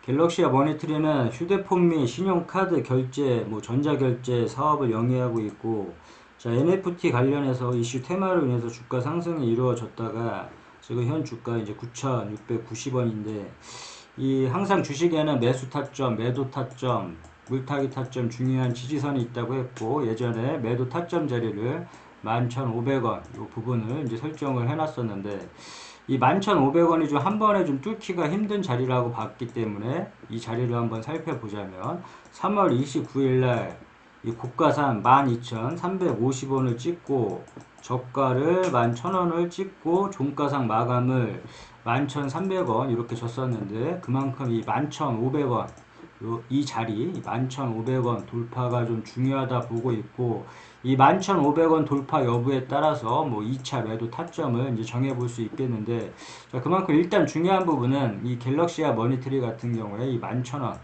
갤럭시와 머니트리는 휴대폰 및 신용카드 결제, 전자결제 사업을 영위하고 있고, 자, NFT 관련해서 이슈 테마로 인해서 주가 상승이 이루어졌다가 지금 현 주가 이제 9,690원인데, 이 항상 주식에는 매수 타점, 매도 타점, 물타기 타점 중요한 지지선이 있다고 했고, 예전에 매도 타점 자리를 11,500원 이 부분을 이제 설정을 해놨었는데, 이 11,500원이 좀 한 번에 좀 뚫기가 힘든 자리라고 봤기 때문에 이 자리를 한번 살펴보자면 3월 29일 날 이 고가산 12,350원을 찍고 저가를 11,000원을 찍고 종가상 마감을 11,300원 이렇게 줬었는데, 그만큼 이 11,500원 이 자리 11,500원 돌파가 좀 중요하다 보고 있고, 이 11,500원 돌파 여부에 따라서 2차 매도 타점을 이제 정해 볼 수 있겠는데, 자, 그만큼 일단 중요한 부분은 이 갤럭시와 머니트리 같은 경우에 이 11,000원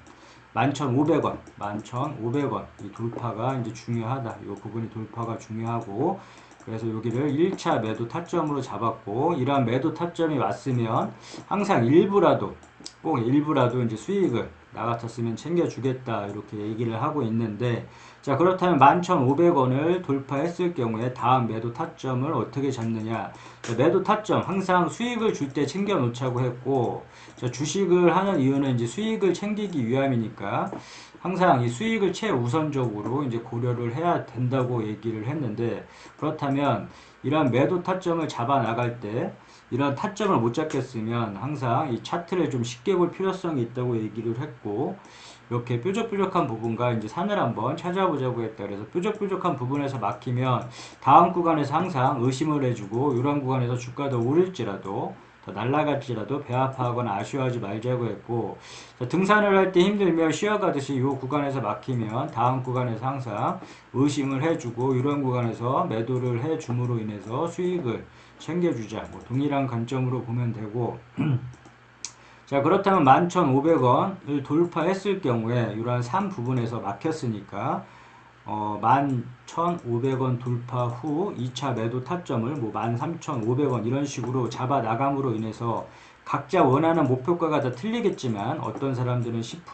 11,500원, 11,500원 이 돌파가 이제 중요하다. 이 부분이 돌파가 중요하고, 그래서 여기를 1차 매도 타점으로 잡았고, 이러한 매도 타점이 왔으면 항상 일부라도, 꼭 일부라도 이제 수익을 나 같았으면 챙겨주겠다 이렇게 얘기를 하고 있는데, 자, 그렇다면 11,500원을 돌파했을 경우에 다음 매도 타점을 어떻게 잡느냐. 자, 매도 타점 항상 수익을 줄 때 챙겨 놓자고 했고, 자, 주식을 하는 이유는 이제 수익을 챙기기 위함이니까 항상 이 수익을 최우선적으로 이제 고려를 해야 된다고 얘기를 했는데, 그렇다면 이러한 매도 타점을 잡아 나갈 때 이런 타점을 못 잡겠으면 항상 이 차트를 좀 쉽게 볼 필요성이 있다고 얘기를 했고, 이렇게 뾰족뾰족한 부분과 이제 산을 한번 찾아보자고 했다. 그래서 뾰족뾰족한 부분에서 막히면 다음 구간에서 항상 의심을 해주고, 이런 구간에서 주가 더 오를지라도 더 날아갈지라도 배 아파하거나 아쉬워하지 말자고 했고, 자, 등산을 할 때 힘들면 쉬어가듯이 이 구간에서 막히면 다음 구간에서 항상 의심을 해주고, 이런 구간에서 매도를 해줌으로 인해서 수익을 챙겨주자. 동일한 관점으로 보면 되고, 자, 그렇다면 11,500원을 돌파했을 경우에 이러한 3 부분에서 막혔으니까 11,500원 돌파 후 2차 매도 타점을 13,500원 이런 식으로 잡아 나감으로 인해서 각자 원하는 목표가가 다 틀리겠지만, 어떤 사람들은 10%,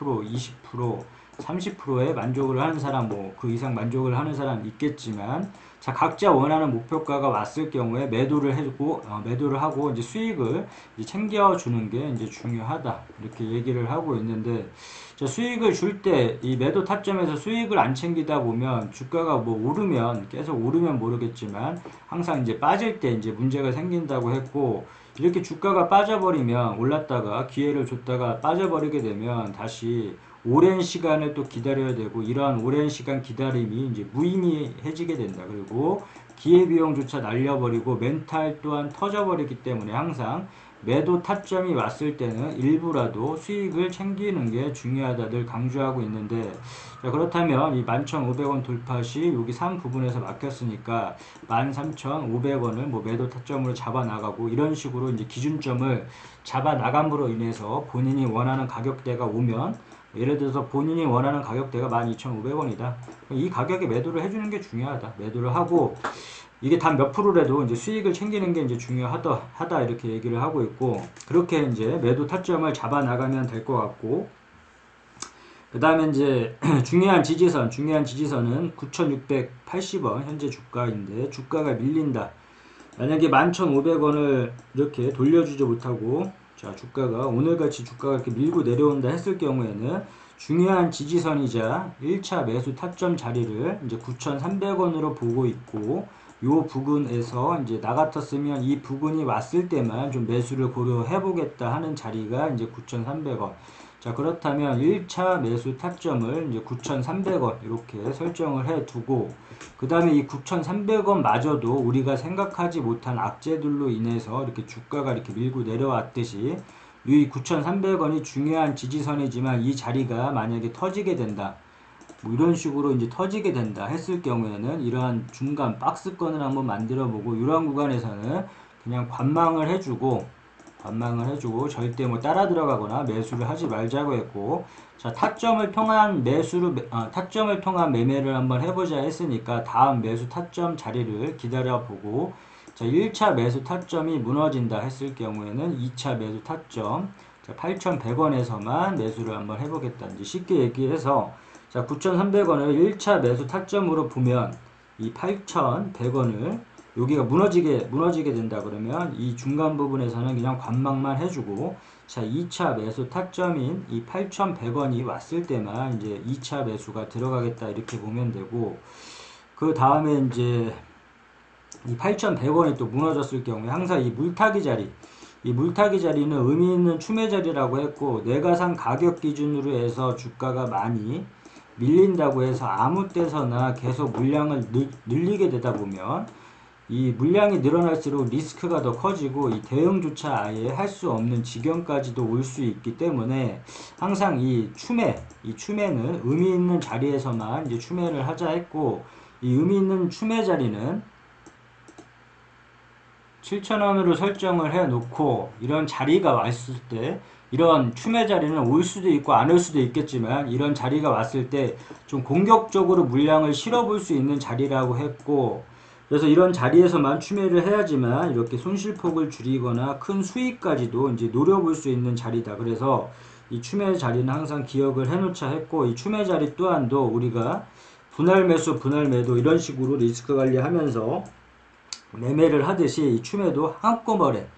20%, 30%에 만족을 하는 사람, 그 이상 만족을 하는 사람 있겠지만, 자, 각자 원하는 목표가가 왔을 경우에 매도를 하고 이제 수익을 이제 챙겨주는 게 이제 중요하다. 이렇게 얘기를 하고 있는데, 자, 수익을 줄 때 이 매도 타점에서 수익을 안 챙기다 보면 주가가 오르면, 계속 오르면 모르겠지만 항상 이제 빠질 때 이제 문제가 생긴다고 했고, 이렇게 주가가 빠져버리면 올랐다가 기회를 줬다가 빠져버리게 되면 다시 오랜 시간을 또 기다려야 되고, 이러한 오랜 시간 기다림이 이제 무의미해지게 된다. 그리고 기회비용조차 날려버리고 멘탈 또한 터져버리기 때문에 항상 매도 타점이 왔을 때는 일부라도 수익을 챙기는 게 중요하다 늘 강조하고 있는데, 자, 그렇다면 이 11,500원 돌파 시 여기 3 부분에서 막혔으니까 13,500원을 매도 타점으로 잡아 나가고, 이런 식으로 이제 기준점을 잡아 나감으로 인해서 본인이 원하는 가격대가 오면, 예를 들어서 본인이 원하는 가격대가 12,500원이다. 이 가격에 매도를 해주는 게 중요하다. 매도를 하고, 이게 단 몇 프로라도 이제 수익을 챙기는 게 이제 중요하다 이렇게 얘기를 하고 있고, 그렇게 이제 매도 타점을 잡아 나가면 될 것 같고, 그 다음에 이제 중요한 지지선은 9,680원 현재 주가인데, 주가가 밀린다. 만약에 11,500원을 이렇게 돌려주지 못하고, 자, 주가가 오늘같이 주가가 이렇게 밀고 내려온다 했을 경우에는 중요한 지지선이자 1차 매수 타점 자리를 이제 9,300원으로 보고 있고, 요 부근에서 이제 나 같았으면 이 부근이 왔을 때만 좀 매수를 고려해 보겠다 하는 자리가 이제 9,300원. 자, 그렇다면 1차 매수 타점을 이제 9,300원 이렇게 설정을 해 두고, 그 다음에 이 9,300원 마저도 우리가 생각하지 못한 악재들로 인해서 이렇게 주가가 이렇게 밀고 내려왔듯이, 이 9,300원이 중요한 지지선이지만 이 자리가 만약에 터지게 된다, 이런 식으로 이제 터지게 된다 했을 경우에는 이러한 중간 박스권을 한번 만들어 보고, 이러한 구간에서는 그냥 관망을 해주고 절대 따라 들어가거나 매수를 하지 말자고 했고, 자, 타점을 통한 매매를 한번 해보자 했으니까 다음 매수 타점 자리를 기다려 보고, 자, 1차 매수 타점이 무너진다 했을 경우에는 2차 매수 타점, 자, 8,100원에서만 매수를 한번 해보겠다. 이제 쉽게 얘기해서 자, 9,300원을 1차 매수 타점으로 보면 이 8,100원을 여기가 무너지게 된다 그러면 이 중간 부분에서는 그냥 관망만 해주고 자, 2차 매수 타점인 이 8,100원이 왔을 때만 이제 2차 매수가 들어가겠다 이렇게 보면 되고 그 다음에 이제 이 8,100원이 또 무너졌을 경우에 항상 이 물타기 자리는 의미 있는 추매 자리라고 했고 내가 산 가격 기준으로 해서 주가가 많이 밀린다고 해서 아무 때서나 계속 물량을 늘리게 되다 보면 이 물량이 늘어날수록 리스크가 더 커지고 이 대응조차 아예 할 수 없는 지경까지도 올 수 있기 때문에 항상 이 추매는 의미 있는 자리에서만 이제 추매를 하자 했고 이 의미 있는 추매 자리는 7,000원으로 설정을 해 놓고 이런 자리가 왔을 때 이런 추매 자리는 올 수도 있고 안 올 수도 있겠지만 이런 자리가 왔을 때 좀 공격적으로 물량을 실어 볼 수 있는 자리라고 했고 그래서 이런 자리에서만 추매를 해야지만 이렇게 손실폭을 줄이거나 큰 수익까지도 이제 노려볼 수 있는 자리다. 그래서 이 추매 자리는 항상 기억을 해놓자 했고 이 추매 자리 또한도 우리가 분할 매수, 분할 매도 이런 식으로 리스크 관리하면서 매매를 하듯이 이 추매도 한꺼번에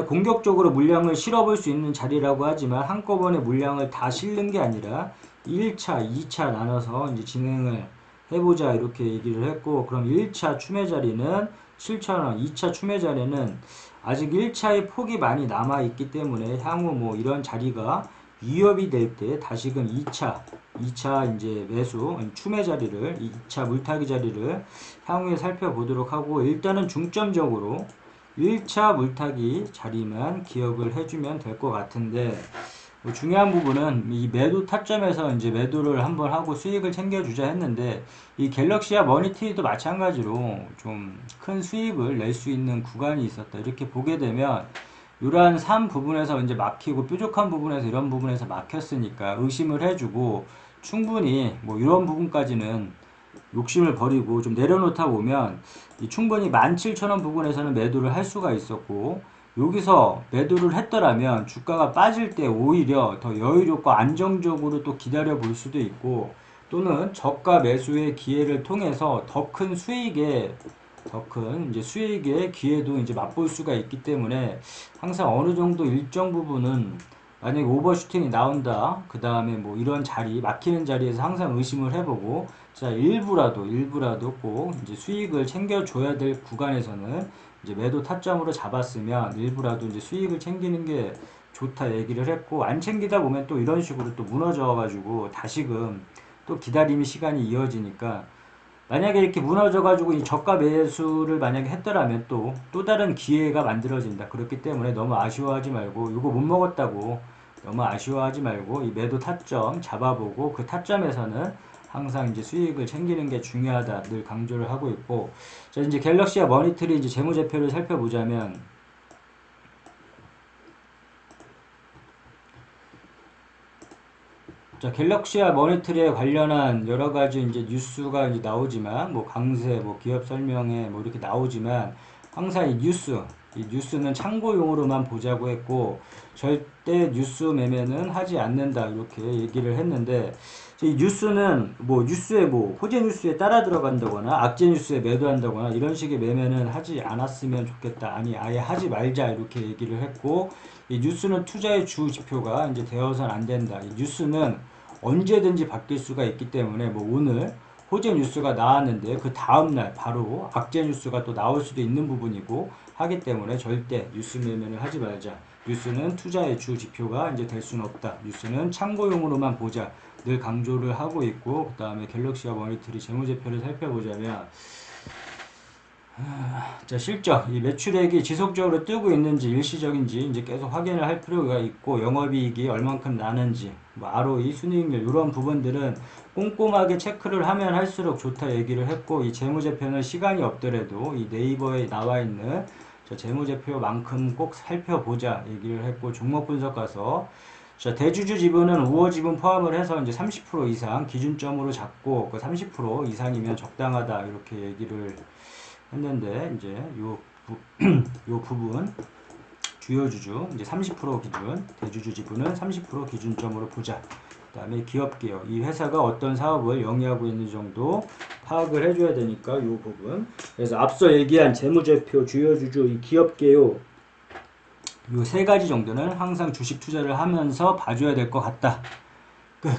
공격적으로 물량을 실어볼 수 있는 자리라고 하지만 한꺼번에 물량을 다 실는 게 아니라 1차, 2차 나눠서 이제 진행을 해보자 이렇게 얘기를 했고 그럼 1차 추매 자리는 7,000원, 2차 추매 자리는 아직 1차의 폭이 많이 남아있기 때문에 향후 뭐 이런 자리가 위협이 될 때 다시금 2차 이제 매수, 추매 자리를, 2차 물타기 자리를 향후에 살펴보도록 하고 일단은 중점적으로 1차 물타기 자리만 기억을 해주면 될 것 같은데 뭐 중요한 부분은 이 매도 타점에서 이제 매도를 한번 하고 수익을 챙겨주자 했는데 이 갤럭시와 머니트리도 마찬가지로 좀 큰 수익을 낼 수 있는 구간이 있었다. 이렇게 보게 되면 이러한 3 부분에서 이제 막히고 뾰족한 부분에서 이런 부분에서 막혔으니까 의심을 해주고 충분히 뭐 이런 부분까지는 욕심을 버리고 좀 내려놓다 보면 충분히 17,000원 부분에서는 매도를 할 수가 있었고 여기서 매도를 했더라면 주가가 빠질 때 오히려 더 여유롭고 안정적으로 또 기다려 볼 수도 있고 또는 저가 매수의 기회를 통해서 더 큰 수익의 기회도 이제 맛볼 수가 있기 때문에 항상 어느 정도 일정 부분은 만약에 오버슈팅이 나온다 그 다음에 뭐 이런 자리 막히는 자리에서 항상 의심을 해보고 자 일부라도 꼭 이제 수익을 챙겨줘야 될 구간에서는 이제 매도 타점으로 잡았으면 일부라도 이제 수익을 챙기는 게 좋다 얘기를 했고 안 챙기다 보면 또 이런 식으로 또 무너져 가지고 다시금 또 기다림의 시간이 이어지니까 만약에 이렇게 무너져가지고 이 저가 매수를 만약에 했더라면 또 다른 기회가 만들어진다. 그렇기 때문에 너무 아쉬워하지 말고, 이거 못 먹었다고 너무 아쉬워하지 말고, 이 매도 타점 잡아보고, 그 타점에서는 항상 이제 수익을 챙기는 게 중요하다. 늘 강조를 하고 있고, 자, 이제 갤럭시와 머니터리 이제 재무제표를 살펴보자면, 자, 갤럭시와 머니터리에 관련한 여러 가지 이제 뉴스가 이제 나오지만, 뭐 강세, 뭐 기업 설명회 뭐 이렇게 나오지만, 항상 이 뉴스는 참고용으로만 보자고 했고, 절대 뉴스 매매는 하지 않는다. 이렇게 얘기를 했는데, 이 뉴스는 뭐 뉴스에 뭐 호재 뉴스에 따라 들어간다거나, 악재 뉴스에 매도한다거나, 이런 식의 매매는 하지 않았으면 좋겠다. 아니, 아예 하지 말자. 이렇게 얘기를 했고, 이 뉴스는 투자의 주 지표가 이제 되어서는 안 된다. 이 뉴스는 언제든지 바뀔 수가 있기 때문에 뭐 오늘 호재 뉴스가 나왔는데 그 다음날 바로 악재 뉴스가 또 나올 수도 있는 부분이고 하기 때문에 절대 뉴스 매매를 하지 말자. 뉴스는 투자의 주 지표가 이제 될 수는 없다. 뉴스는 참고용으로만 보자. 늘 강조를 하고 있고 그 다음에 갤럭시와 머니터리 재무제표를 살펴보자면 자, 실적, 이 매출액이 지속적으로 뜨고 있는지 일시적인지 이제 계속 확인을 할 필요가 있고 영업이익이 얼만큼 나는지 뭐 ROE, 순이익률 이런 부분들은 꼼꼼하게 체크를 하면 할수록 좋다 얘기를 했고 이 재무제표는 시간이 없더라도 이 네이버에 나와 있는 저 재무제표만큼 꼭 살펴보자 얘기를 했고 종목 분석 가서 자, 대주주 지분은 우호 지분 포함을 해서 이제 30% 이상 기준점으로 잡고 그 30% 이상이면 적당하다 이렇게 얘기를 했는데 이제 요 부분 주요주주 이제 30% 기준, 대주주 지분은 30% 기준점으로 보자. 그 다음에 기업개요. 이 회사가 어떤 사업을 영위하고 있는 정도 파악을 해줘야 되니까 이 부분. 그래서 앞서 얘기한 재무제표, 주요주주, 이 기업개요. 요 세 가지 정도는 항상 주식 투자를 하면서 봐줘야 될 것 같다. 끝.